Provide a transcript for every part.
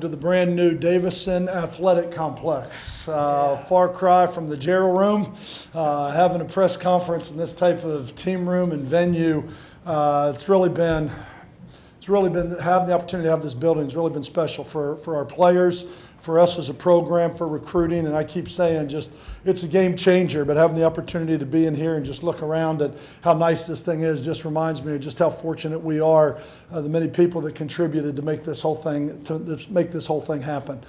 to the brand new Davison Athletic Complex. Far cry from the Gerald Room. Having a press conference in this type of team room and venue, it's really been having the opportunity to have this building has really been special for our players, for us as a program, for recruiting. And I keep saying it's a game changer, but having the opportunity to be in here and just look around at how nice this thing is just reminds me of just how fortunate we are, the many people that contributed to make this whole thing happen.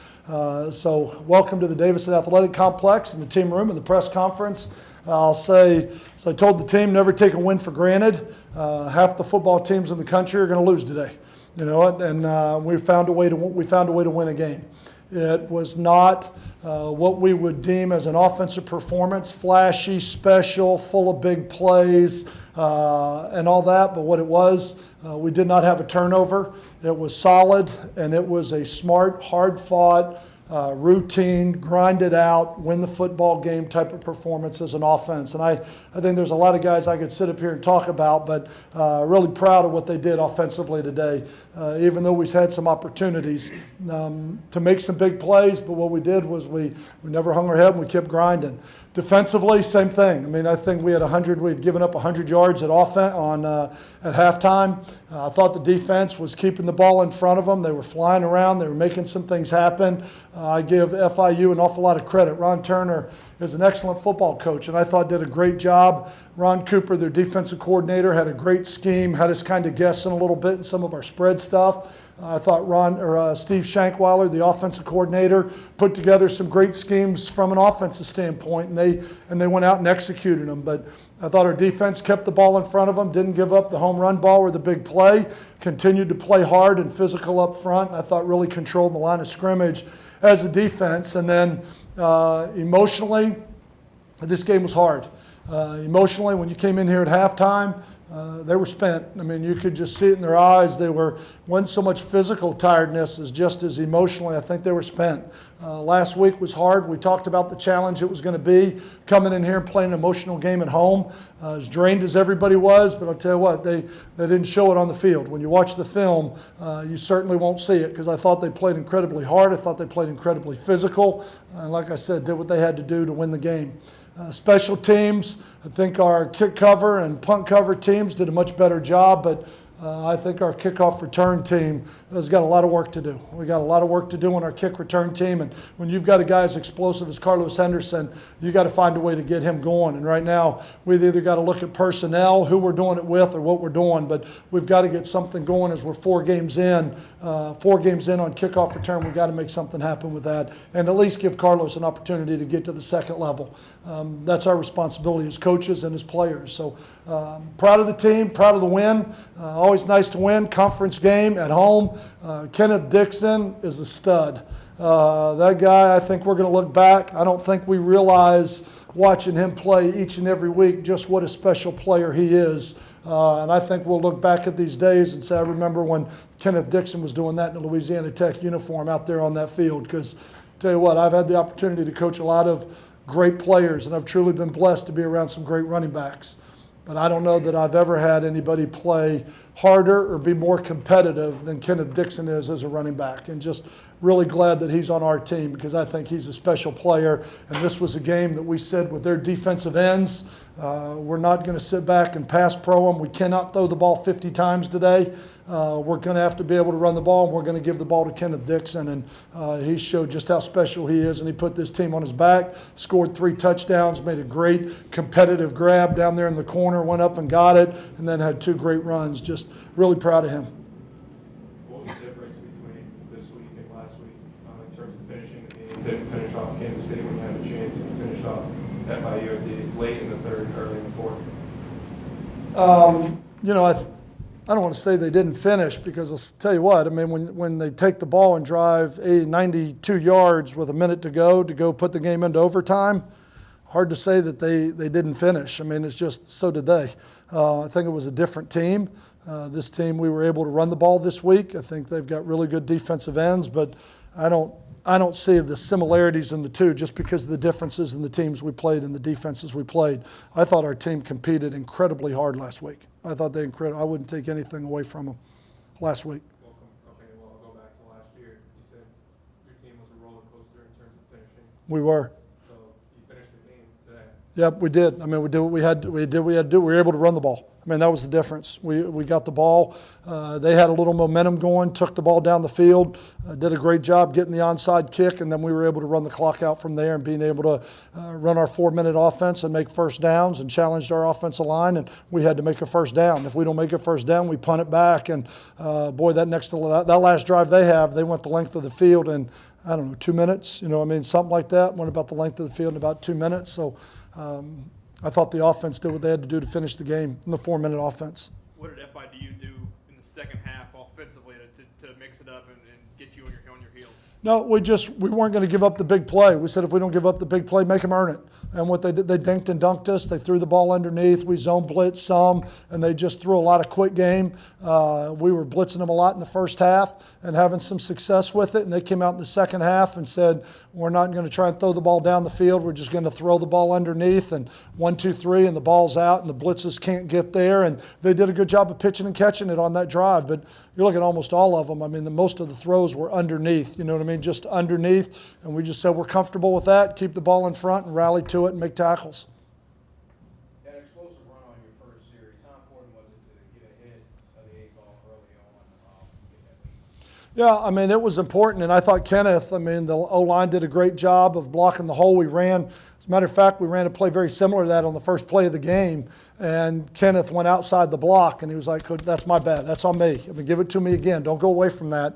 So welcome to the Davison Athletic Complex and the team room and the press conference. I'll say, so I told the team, never take a win for granted. Half the football teams in the country are going to lose today, you know, and we found a way to win a game. It was not what we would deem as an offensive performance, flashy, special, full of big plays and all that, but what it was, we did not have a turnover. It was solid, and it was a smart, hard-fought, routine, grind it out, win the football game type of performance as an offense. And I think there's a lot of guys I could sit up here and talk about, but really proud of what they did offensively today, even though we've had some opportunities to make some big plays. But what we did was we never hung our head and we kept grinding. Defensively, same thing. I mean, I think we had given up 100 yards at halftime. I thought the defense was keeping the ball in front of them. They were flying around. They were making some things happen. I give FIU an awful lot of credit. Ron Turner is an excellent football coach, and I thought did a great job. Ron Cooper, their defensive coordinator, had a great scheme, had us kind of guessing a little bit in some of our spread stuff. I thought Steve Shankweiler, the offensive coordinator, put together some great schemes from an offensive standpoint, and they went out and executed them. But I thought our defense kept the ball in front of them, didn't give up the home run ball or the big play, continued to play hard and physical up front, and I thought really controlled the line of scrimmage as a defense. And then emotionally, this game was hard. Emotionally, when you came in here at halftime, they were spent. I mean, you could just see it in their eyes. Wasn't so much physical tiredness as just as emotionally. I think they were spent. Last week was hard. We talked about the challenge it was going to be coming in here and playing an emotional game at home. As drained as everybody was, but I'll tell you what, they didn't show it on the field. When you watch the film, you certainly won't see it because I thought they played incredibly hard. I thought they played incredibly physical. And like I said, did what they had to do to win the game. Special teams, I think our kick cover and punt cover teams did a much better job, but I think our kickoff return team has got a lot of work to do. We got a lot of work to do on our kick return team, and when you've got a guy as explosive as Carlos Henderson, you got to find a way to get him going. And right now, we've either got to look at personnel, who we're doing it with, or what we're doing, but we've got to get something going as we're 4 games in. 4 games in on kickoff return, we've got to make something happen with that, and at least give Carlos an opportunity to get to the second level. That's our responsibility as coaches and as players. So proud of the team, proud of the win. Always nice to win. Conference game at home. Kenneth Dixon is a stud. That guy, I think we're going to look back. I don't think we realize watching him play each and every week just what a special player he is. And I think we'll look back at these days and say, I remember when Kenneth Dixon was doing that in a Louisiana Tech uniform out there on that field. Because tell you what, I've had the opportunity to coach a lot of great players, and I've truly been blessed to be around some great running backs. But I don't know that I've ever had anybody play harder or be more competitive than Kenneth Dixon is as a running back. And just really glad that he's on our team because I think he's a special player. And this was a game that we said with their defensive ends, we're not going to sit back and pass pro them. We cannot throw the ball 50 times today. We're going to have to be able to run the ball, and we're going to give the ball to Kenneth Dixon. And he showed just how special he is, and he put this team on his back, scored 3 touchdowns, made a great competitive grab down there in the corner, went up and got it, and then had 2 great runs. Just really proud of him. What was the difference between this week and last week in terms of finishing the game? Didn't finish off Kansas State when you had a chance, and you finished off FIU at the late in the third, early in the fourth. You know, I don't want to say they didn't finish because I'll tell you what, I mean, when they take the ball and drive 92 yards with a minute to go put the game into overtime, hard to say that they didn't finish. I mean, it's just so did they. I think it was a different team. This team, we were able to run the ball this week. I think they've got really good defensive ends, but I don't see the similarities in the two just because of the differences in the teams we played and the defenses we played. I thought our team competed incredibly hard last week. I thought I wouldn't take anything away from them last week. Okay, well, I'll go back to last year. You said We were. So you finished the game today. Yep, we did. I mean, we did what we had. We did what we had to do. We were able to run the ball. I mean, that was the difference. We got the ball. They had a little momentum going, took the ball down the field, did a great job getting the onside kick, and then we were able to run the clock out from there and being able to run our 4-minute offense and make first downs and challenged our offensive line, and we had to make a first down. If we don't make a first down, we punt it back, and boy, that last drive they went the length of the field in, I don't know, 2 minutes, something like that, went about the length of the field in about 2 minutes, so I thought the offense did what they had to do to finish the game in the 4-minute offense. What did FIU do in the second half offensively to mix it up and get you on your heels? No, we weren't going to give up the big play. We said if we don't give up the big play, make them earn it. And what they did, they dinked and dunked us. They threw the ball underneath. We zone blitzed some, and they just threw a lot of quick game. We were blitzing them a lot in the first half and having some success with it. And they came out in the second half and said, we're not going to try and throw the ball down the field. We're just going to throw the ball underneath, and 1, 2, 3, and the ball's out, and the blitzes can't get there. And they did a good job of pitching and catching it on that drive. But you look at almost all of them. I mean, most of the throws were underneath. You know what I mean? Just underneath. And we just said we're comfortable with that. Keep the ball in front and rally to it and make tackles. That explosive run on your first series, how important was it to get ahead of the 8 ball early on and get that lead? Yeah, I mean, it was important, and I thought Kenneth, the O-line did a great job of blocking the hole. We ran, as a matter of fact, we ran a play very similar to that on the first play of the game, and Kenneth went outside the block, and he was like, that's my bad, that's on me. Give it to me again, don't go away from that.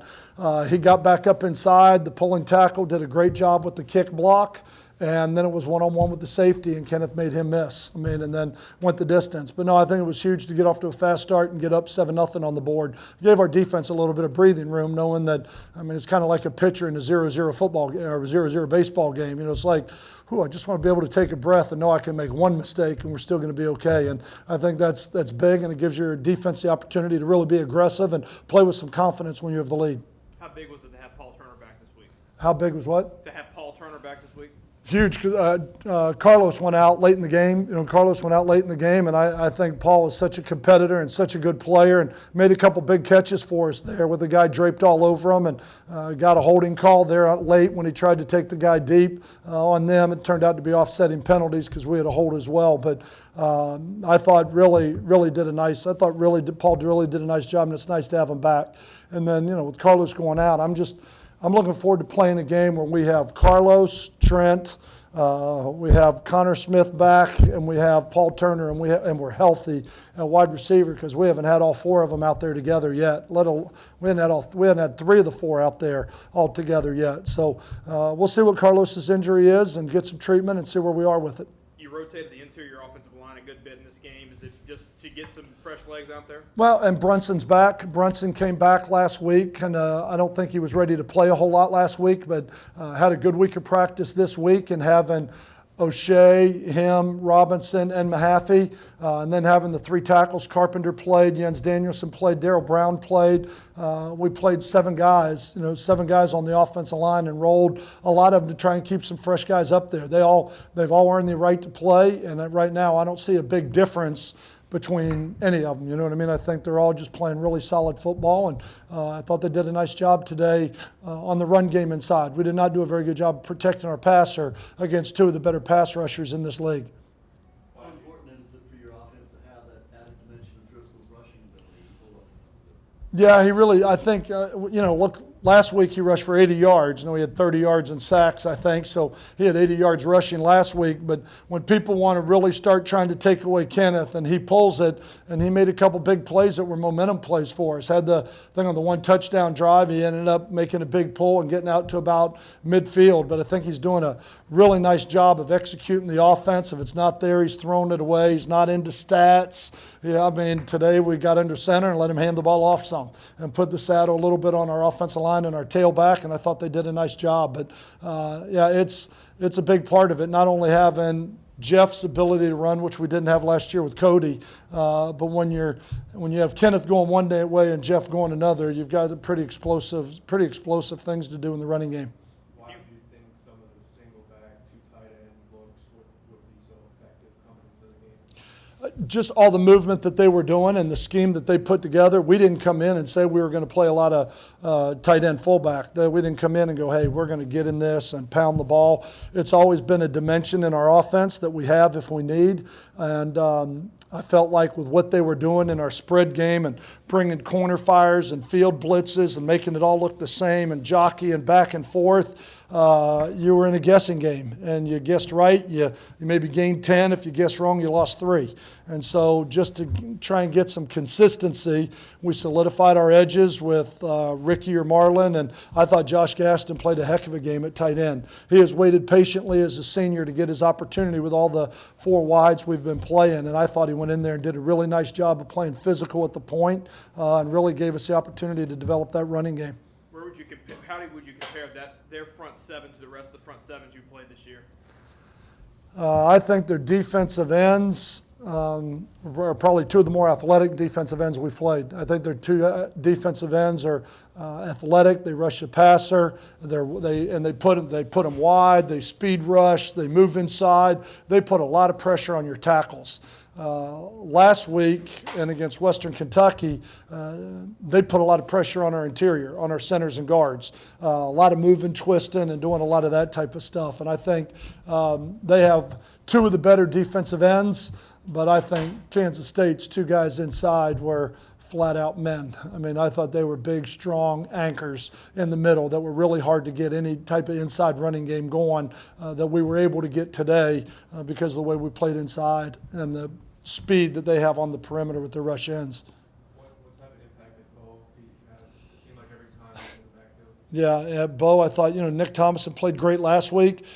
He got back up inside, the pulling tackle, did a great job with the kick block, and then it was one-on-one with the safety, and Kenneth made him miss. And then went the distance. But no, I think it was huge to get off to a fast start and get up 7-0 on the board. It gave our defense a little bit of breathing room, knowing that, it's kind of like a pitcher in a 0-0 football or 0-0 baseball game. It's like, I just want to be able to take a breath and know I can make one mistake and we're still going to be okay. And I think that's big, and it gives your defense the opportunity to really be aggressive and play with some confidence when you have the lead. How big was it to have Paul Turner back this week? How big was what? To have Paul Turner back this week? Huge. Carlos went out late in the game. Carlos went out late in the game, and I think Paul was such a competitor and such a good player, and made a couple big catches for us there with the guy draped all over him, and got a holding call there late when he tried to take the guy deep on them. It turned out to be offsetting penalties because we had a hold as well. But I thought Paul really did a nice job, and it's nice to have him back. And then with Carlos going out, I'm looking forward to playing a game where we have Carlos, Trent, we have Connor Smith back, and we have Paul Turner, and we're healthy at wide receiver, because we haven't had all 4 of them out there together yet. We hadn't had 3 of the 4 out there all together yet. So we'll see what Carlos's injury is and get some treatment and see where we are with it. You rotated the interior offensive line a good bit in this game. Is it just to get some fresh legs out there? Well, and Brunson's back. Brunson came back last week, and I don't think he was ready to play a whole lot last week, but had a good week of practice this week, and having O'Shea, him, Robinson, and Mahaffey, and then having the 3 tackles. Carpenter played, Jens Danielson played, Darryl Brown played. We played 7 guys, 7 guys on the offensive line, and rolled a lot of them to try and keep some fresh guys up there. They've all earned the right to play, and right now I don't see a big difference between any of them. You know what I mean? I think they're all just playing really solid football, and I thought they did a nice job today on the run game inside. We did not do a very good job protecting our passer against 2 of the better pass rushers in this league. How important is it for your offense to have that added dimension of Driscoll's rushing ability? Yeah, he really, I think, look, last week he rushed for 80 yards. He had 30 yards in sacks, I think, so he had 80 yards rushing last week. But when people want to really start trying to take away Kenneth, and he pulls it, and he made a couple big plays that were momentum plays for us. Had the thing on the 1 touchdown drive, he ended up making a big pull and getting out to about midfield. But I think he's doing a really nice job of executing the offense. If it's not there, he's throwing it away. He's not into stats. Yeah, today we got under center and let him hand the ball off some and put the saddle a little bit on our offensive line and our tailback, and I thought they did a nice job. But it's a big part of it, not only having Jeff's ability to run, which we didn't have last year with Cody, but when you have Kenneth going one way and Jeff going another, you've got pretty explosive things to do in the running game. Why do you think some of the single back 2 tight end looks would be so effective coming into the game? just all the movement that they were doing and the scheme that they put together. We didn't come in and say we were going to play a lot of tight end fullback. We didn't come in and go, hey, we're going to get in this and pound the ball. It's always been a dimension in our offense that we have if we need. And I felt like with what they were doing in our spread game and bringing corner fires and field blitzes and making it all look the same and jockeying back and forth, you were in a guessing game, and you guessed right, you maybe gained 10. If you guessed wrong, you lost 3. And so just to try and get some consistency, we solidified our edges with Ricky or Marlon, and I thought Josh Gaston played a heck of a game at tight end. He has waited patiently as a senior to get his opportunity with all the 4 wides we've been playing, and I thought he went in there and did a really nice job of playing physical at the point, and really gave us the opportunity to develop that running game. Where would you compare? Would you compare their front 7 to the rest of the front 7s you played this year? I think their defensive ends are probably 2 of the more athletic defensive ends we've played. I think their 2 defensive ends are athletic. They rush the passer. They put them wide. They speed rush. They move inside. They put a lot of pressure on your tackles. Last week and against Western Kentucky, they put a lot of pressure on our interior, on our centers and guards. A lot of moving, twisting, and doing a lot of that type of stuff. And I think they have 2 of the better defensive ends, but I think Kansas State's 2 guys inside were flat-out men. I mean, I thought they were big, strong anchors in the middle that were really hard to get any type of inside running game going that we were able to get today because of the way we played inside and the speed that they have on the perimeter with their rush ends. What type of impact did Bo Feet have? It seemed like every time he was in the backfield. Yeah, Bo, I thought, Nick Thomason played great last week.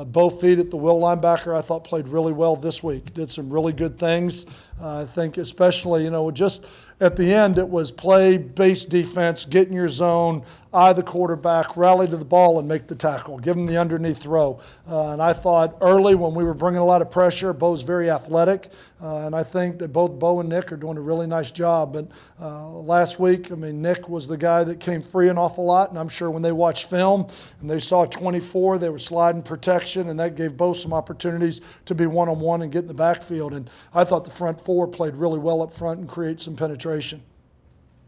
Bo Feet at the will linebacker, I thought played really well this week. Did some really good things. I think especially, just at the end, it was play, base defense, get in your zone, eye the quarterback, rally to the ball, and make the tackle. Give him the underneath throw. And I thought early when we were bringing a lot of pressure, Bo's very athletic. And I think that both Bo and Nick are doing a really nice job. But last week, Nick was the guy that came free an awful lot. And I'm sure when they watched film and they saw 24, they were sliding protection, and that gave Bo some opportunities to be one-on-one and get in the backfield. And I thought the front 4 played really well up front and create some penetration.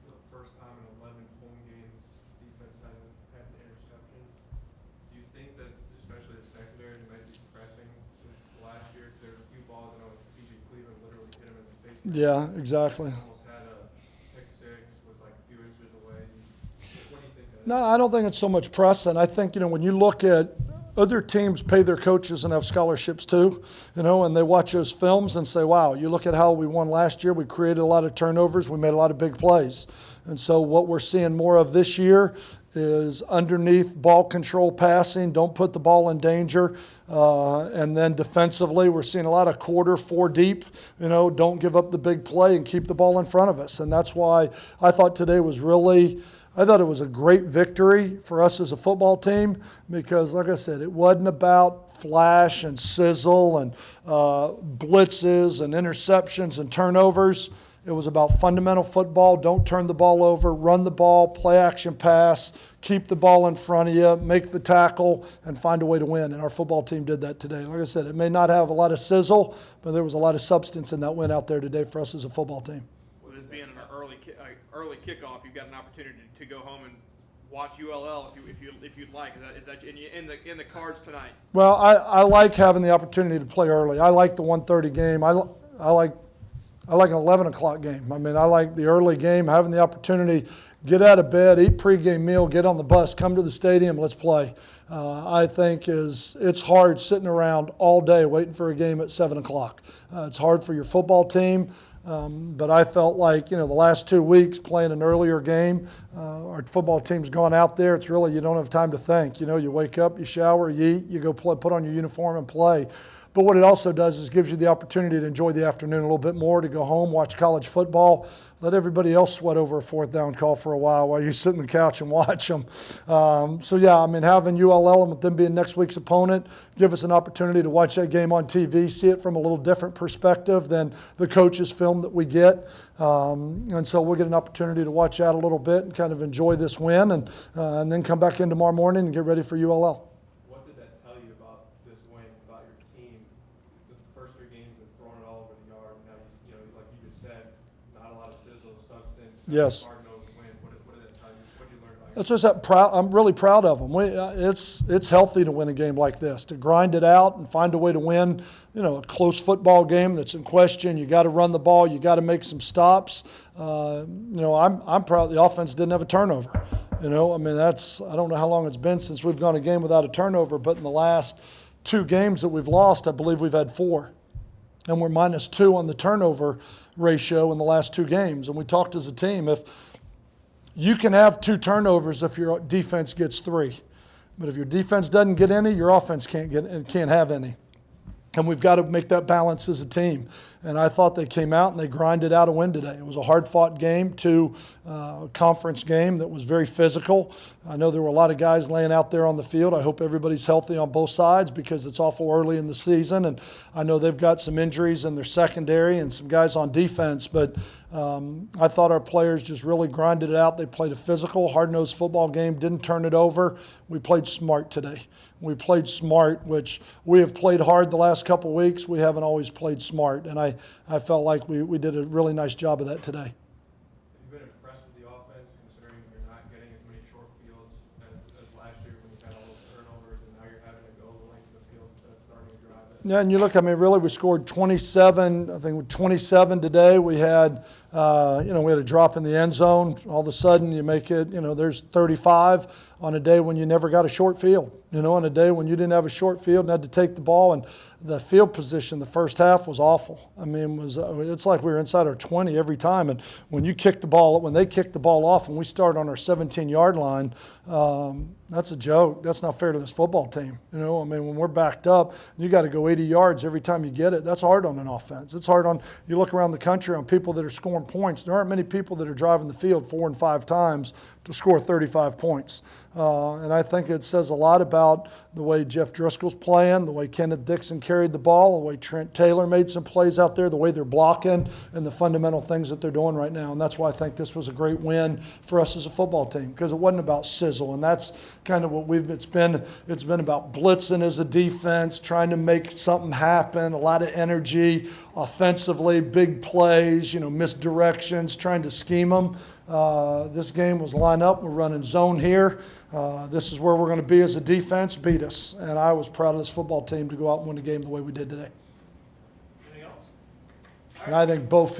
For the first time in 11 home games, defense hasn't had an interception. Do you think that, especially the secondary, might be pressing since last year? There were a few balls that C.J. Cleveland literally hit him in the face. Yeah, exactly. Almost had a pick 6, was like a few inches away. What do you think of that? No, I don't think it's so much press. And I think, when you look at other teams pay their coaches and have scholarships too, and they watch those films and say, wow, you look at how we won last year. We created a lot of turnovers. We made a lot of big plays. And so what we're seeing more of this year is underneath ball control passing. Don't put the ball in danger. And then defensively, we're seeing a lot of quarter 4 deep. Don't give up the big play and keep the ball in front of us. And that's why I thought today was I thought it was a great victory for us as a football team because, like I said, it wasn't about flash and sizzle and blitzes and interceptions and turnovers. It was about fundamental football. Don't turn the ball over, run the ball, play action pass, keep the ball in front of you, make the tackle, and find a way to win. And our football team did that today. Like I said, it may not have a lot of sizzle, but there was a lot of substance in that win out there today for us as a football team. With this being an early kickoff, you've got an opportunity to go home and watch ULL if you'd like. Is that in the cards tonight? Well, I like having the opportunity to play early. I like the 1:30 game. I like an 11 o'clock game. I like the early game, having the opportunity, get out of bed, eat pregame meal, get on the bus, come to the stadium, let's play. I think it's hard sitting around all day waiting for a game at 7 o'clock. It's hard for your football team. But I felt like, the last 2 weeks playing an earlier game, our football team's gone out there. It's really, you don't have time to think. You wake up, you shower, you eat, you go play, put on your uniform and play. But what it also does is gives you the opportunity to enjoy the afternoon a little bit more, to go home, watch college football, let everybody else sweat over a 4th down call for a while you sit on the couch and watch them. Having ULL and with them being next week's opponent, give us an opportunity to watch that game on TV, see it from a little different perspective than the coach's film that we get. And so we'll get an opportunity to watch that a little bit and kind of enjoy this win and then come back in tomorrow morning and get ready for ULL. What did that tell you about this win, about your team? The first 3 games been throwing it all over the yard. Now, you know, like you just said, not a lot of sizzle, substance. Yes. Hard-nosed win. What did that tell you? What did you learn about That's just that proud. I'm really proud of them. It's healthy to win a game like this, to grind it out and find a way to win. You know, a close football game that's in question. You got to run the ball. You got to make some stops. You know, I'm proud the offense didn't have a turnover. You know, I mean, I don't know how long it's been since we've gone a game without a turnover, but in the last 2 games that we've lost, I believe we've had 4. And we're -2 on the turnover ratio in the last 2 games. And we talked as a team, if you can have 2 turnovers if your defense gets 3. But if your defense doesn't get any, your offense can't have any. And we've got to make that balance as a team. And I thought they came out and they grinded out a win today. It was a hard-fought game, a conference game that was very physical. I know there were a lot of guys laying out there on the field. I hope everybody's healthy on both sides because it's awful early in the season. And I know they've got some injuries in their secondary and some guys on defense. But I thought our players just really grinded it out. They played a physical, hard-nosed football game, didn't turn it over. We played smart today. We played smart, which we have played hard the last couple of weeks. We haven't always played smart. And I felt like we did a really nice job of that today. Have you been impressed with the offense, considering you're not getting as many short fields as last year when you had all those turnovers, and now you're having to go the length of the field instead of starting to drive it? Yeah, and you look, I mean, really, we scored 27, I think 27 today. We had, we had a drop in the end zone. All of a sudden, you make it, there's 35 on a day when you never got a short field. On a day when you didn't have a short field and had to take the ball, and the field position the first half was awful. I mean, it's like we were inside our 20 every time. And when they kicked the ball off and we started on our 17-yard line, that's a joke. That's not fair to this football team. I mean, when we're backed up, you got to go 80 yards every time you get it. That's hard on an offense. It's hard on, you look around the country on people that are scoring points. There aren't many people that are driving the field 4 and 5 times to score 35 points. And I think it says a lot about the way Jeff Driscoll's playing, the way Kenneth Dixon carried the ball, the way Trent Taylor made some plays out there, the way they're blocking, and the fundamental things that they're doing right now. And that's why I think this was a great win for us as a football team, because it wasn't about sizzle. And that's kind of what it's been about blitzing as a defense, trying to make something happen, a lot of energy, offensively, big plays, misdirections, trying to scheme them. This game was line up. We're running zone here. This is where we're going to be as a defense. Beat us. And I was proud of this football team to go out and win the game the way we did today. Anything else? And I think both